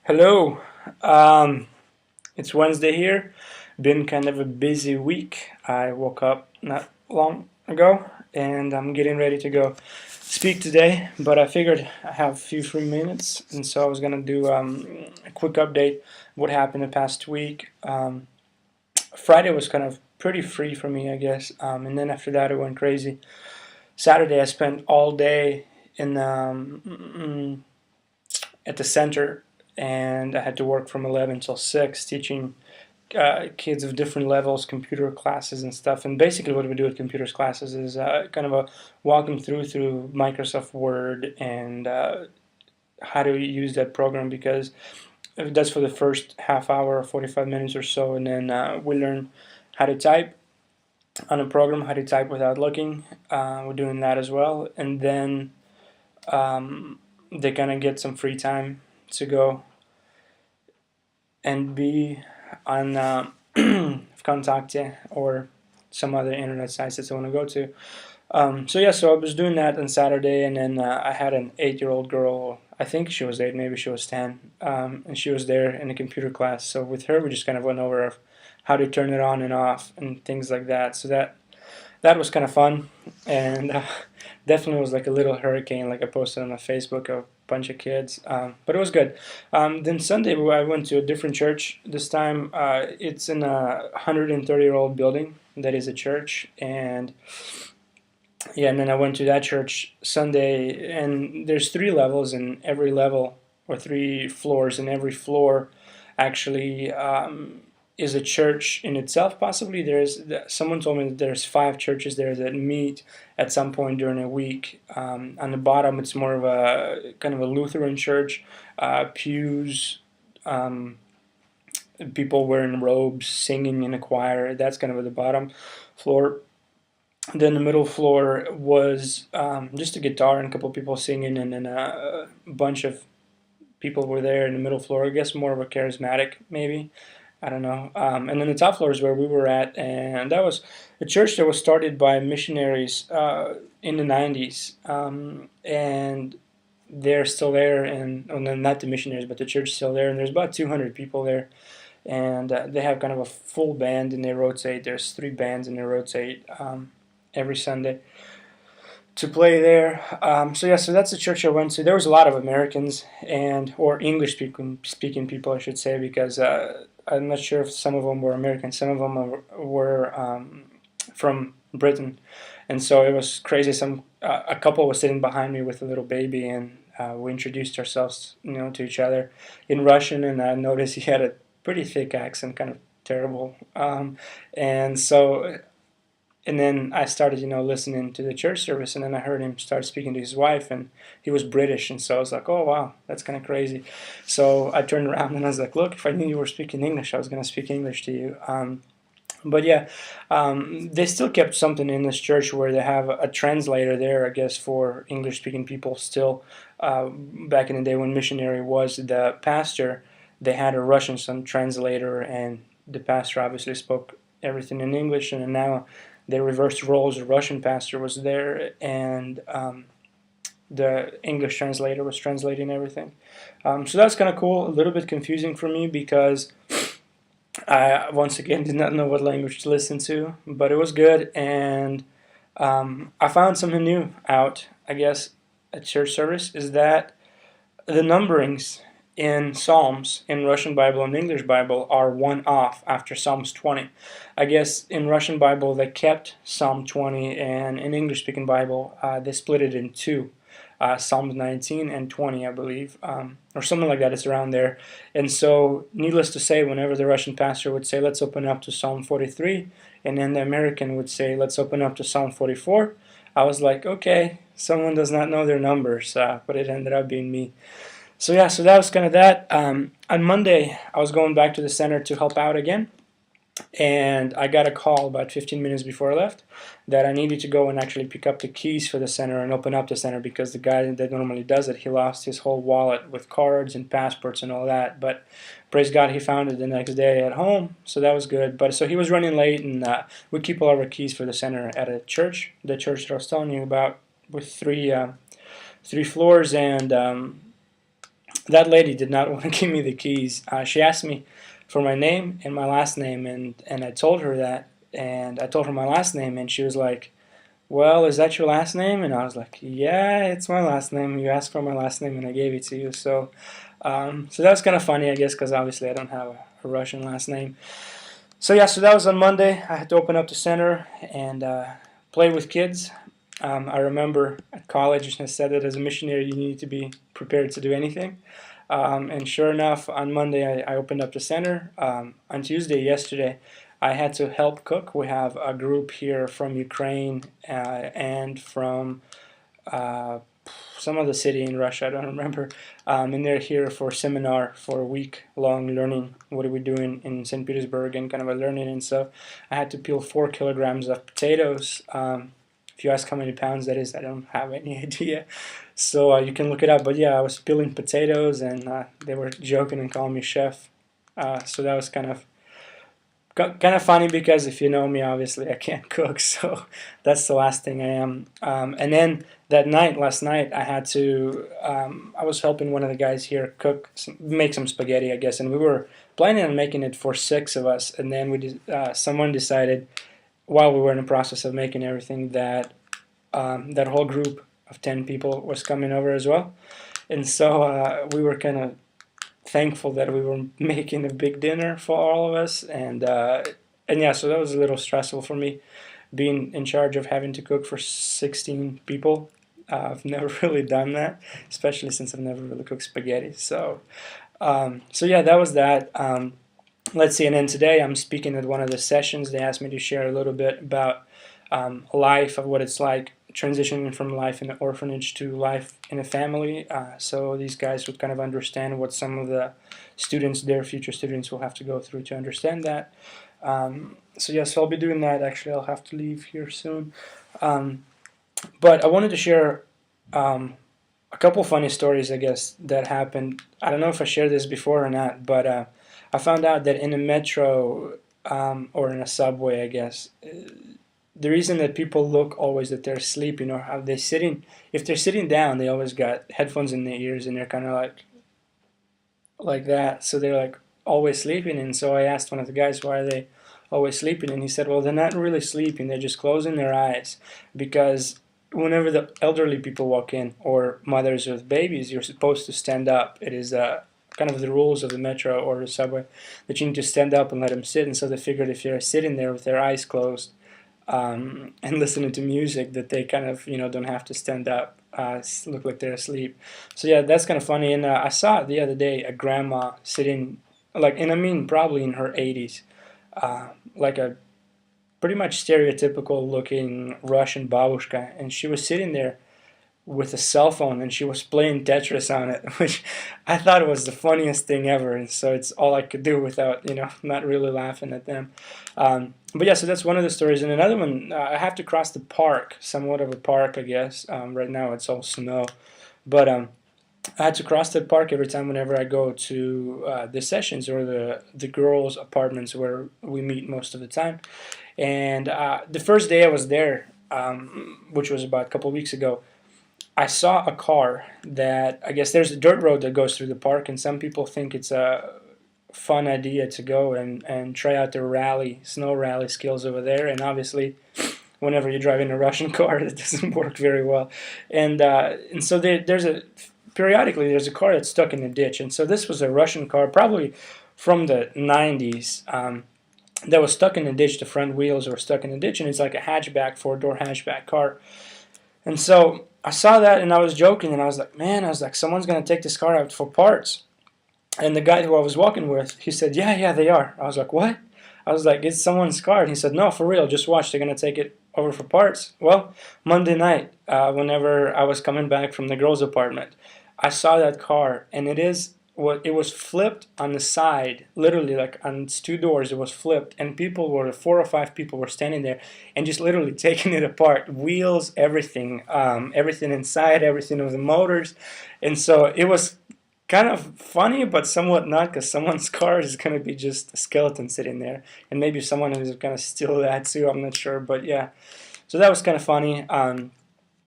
Hello. Um, it's Wednesday here. Been kind of a busy week. I woke up not long ago and I'm getting ready to go speak today, but I figured I have a few free minutes, and so I was going to do a quick update what happened the past week. Friday was kind of pretty free for me, I guess, and then after that it went crazy. Saturday I spent all day in at the center, and I had to work from 11 till 6 teaching kids of different levels computer classes and stuff. And basically what we do at computers classes is kind of a walk them through Microsoft Word and how to use that program, because that's for the first half hour or 45 minutes or so, and then we learn how to type on a program, how to type without looking. We're doing that as well, and then they kind of get some free time to go and be on Vkontakte or some other internet sites that I want to go to. So I was doing that on Saturday, and then I had an 8-year-old girl. I think she was 8, maybe she was 10, and she was there in a computer class. So with her, we just kind of went over how to turn it on and off and things like that. So that was kind of fun, and definitely was like a little hurricane, like I posted on my Facebook, a bunch of kids, but it was good. Then Sunday I went to a different church. This time it's in a 130-year-old building that is a church, and yeah, and then I went to that church Sunday, and there's 3 levels in every level, or 3 floors, and every floor actually is a church in itself. Possibly someone told me that there's 5 churches there that meet at some point during a week. On the bottom, it's more of a kind of a Lutheran church, pews, people wearing robes, singing in a choir. That's kind of at the bottom floor. Then the middle floor was just a guitar and a couple of people singing, and then a bunch of people were there in the middle floor. I guess more of a charismatic, maybe. I don't know. And then the top floor is where we were at, and that was a church that was started by missionaries in the 90s, and they're still there. And well, no, not the missionaries, but the church is still there. And there's about 200 people there, and they have kind of a full band, and they rotate. There's 3 bands, and they rotate every Sunday to play there. So that's the church I went to. There was a lot of Americans or English speaking people, I should say, because I'm not sure if some of them were American. Some of them were from Britain, and so it was crazy. A couple was sitting behind me with a little baby, and we introduced ourselves, to each other in Russian, and I noticed he had a pretty thick accent, kind of terrible, and so. And then I started, listening to the church service, and then I heard him start speaking to his wife, and he was British, and so I was like, oh, wow, that's kind of crazy. So I turned around, and I was like, look, if I knew you were speaking English, I was going to speak English to you. But yeah, they still kept something in this church where they have a translator there, I guess, for English-speaking people still. Back in the day when missionary was the pastor, they had a Russian translator, and the pastor obviously spoke everything in English, and now they reversed roles. The Russian pastor was there, and the English translator was translating everything. So that's kind of cool. A little bit confusing for me because I, once again, did not know what language to listen to, but it was good, and I found something new out, I guess, at church service, is that the numberings in Psalms, in Russian Bible and English Bible, are 1 off after Psalms 20. I guess in Russian Bible they kept Psalm 20, and in English-speaking Bible they split it in 2. Psalms 19 and 20, I believe, or something like that. It's around there. And so, needless to say, whenever the Russian pastor would say, let's open up to Psalm 43, and then the American would say, let's open up to Psalm 44, I was like, okay, someone does not know their numbers, but it ended up being me. So yeah, so that was kind of that. On Monday, I was going back to the center to help out again, and I got a call about 15 minutes before I left that I needed to go and actually pick up the keys for the center and open up the center, because the guy that normally does it, he lost his whole wallet with cards and passports and all that. But praise God, he found it the next day at home, so that was good. But so he was running late, and we keep all our keys for the center at a church, the church that I was telling you about, with three floors, and that lady did not want to give me the keys. She asked me for my name and my last name, and I told her that, and I told her my last name, and she was like, well, is that your last name? And I was like, yeah, it's my last name. You asked for my last name, and I gave it to you. So that was kind of funny, I guess, because obviously I don't have a Russian last name. So yeah, so that was on Monday. I had to open up the center and play with kids. I remember at college I said that as a missionary you need to be prepared to do anything. And sure enough, on Monday I opened up the center. On Tuesday, yesterday, I had to help cook. We have a group here from Ukraine and from some other city in Russia, I don't remember. And they're here for a seminar for a week-long learning. What are we doing in St. Petersburg and kind of a learning and stuff. I had to peel 4 kilograms of potatoes. If you ask how many pounds that is, I don't have any idea. So you can look it up. But yeah, I was peeling potatoes, and they were joking and calling me chef. So that was kind of funny, because if you know me, obviously I can't cook, so that's the last thing I am. And then last night, I had to. I was helping one of the guys here make some spaghetti, I guess, and we were planning on making it for 6 of us, and then someone decided, while we were in the process of making everything, that that whole group of 10 people was coming over as well, and so we were kind of thankful that we were making a big dinner for all of us, and yeah, so that was a little stressful for me, being in charge of having to cook for 16 people. I've never really done that, especially since I've never really cooked spaghetti. So yeah, that was that. Let's see, and then today I'm speaking at one of the sessions. They asked me to share a little bit about life, of what it's like transitioning from life in an orphanage to life in a family. So these guys would kind of understand what some of the students, their future students, will have to go through to understand that. So yes, I'll be doing that. Actually, I'll have to leave here soon. But I wanted to share a couple funny stories, I guess, that happened. I don't know if I shared this before or not, but I found out that in a metro or in a subway, I guess, the reason that people look always that they're sleeping, or how they're sitting, if they're sitting down, they always got headphones in their ears, and they're kind of like that, so they're like always sleeping. And so I asked one of the guys, why are they always sleeping? And he said, well, they're not really sleeping, they're just closing their eyes, because whenever the elderly people walk in, or mothers with babies, you're supposed to stand up. It is kind of the rules of the metro or the subway, that you need to stand up and let them sit. And so they figured if they're sitting there with their eyes closed and listening to music, that they kind of, don't have to stand up, look like they're asleep. So yeah, that's kind of funny. And I saw the other day a grandma sitting, and I mean probably in her 80s, like a pretty much stereotypical looking Russian babushka, and she was sitting there with a cell phone, and she was playing Tetris on it, which I thought was the funniest thing ever. And so it's all I could do without, not really laughing at them. But yeah, so that's one of the stories. And another one, I have to cross the park, somewhat of a park, I guess. Right now it's all snow, but I had to cross that park every time whenever I go to the sessions, or the girls' apartments where we meet most of the time. And the first day I was there, which was about a couple of weeks ago, I saw a car that, I guess there's a dirt road that goes through the park, and some people think it's a fun idea to go and try out their snow rally skills over there. And obviously, whenever you drive in a Russian car, it doesn't work very well. And so periodically there's a car that's stuck in a ditch. And so this was a Russian car, probably from the 90s, that was stuck in a ditch. The front wheels were stuck in a ditch, and it's like a hatchback, 4-door hatchback car. And so I saw that, and I was joking, and I was like, someone's going to take this car out for parts. And the guy who I was walking with, he said, yeah, they are. I was like, what? I was like, it's someone's car. And he said, no, for real, just watch, they're going to take it over for parts. Well, Monday night, whenever I was coming back from the girls' apartment, I saw that car, and it was flipped on the side, literally, like on its 2 doors, it was flipped, and 4 or 5 people were standing there and just literally taking it apart, wheels, everything, everything inside, everything with the motors. And so it was kind of funny, but somewhat not, because someone's car is going to be just a skeleton sitting there, and maybe someone is going to steal that too, I'm not sure, but yeah. So that was kind of funny.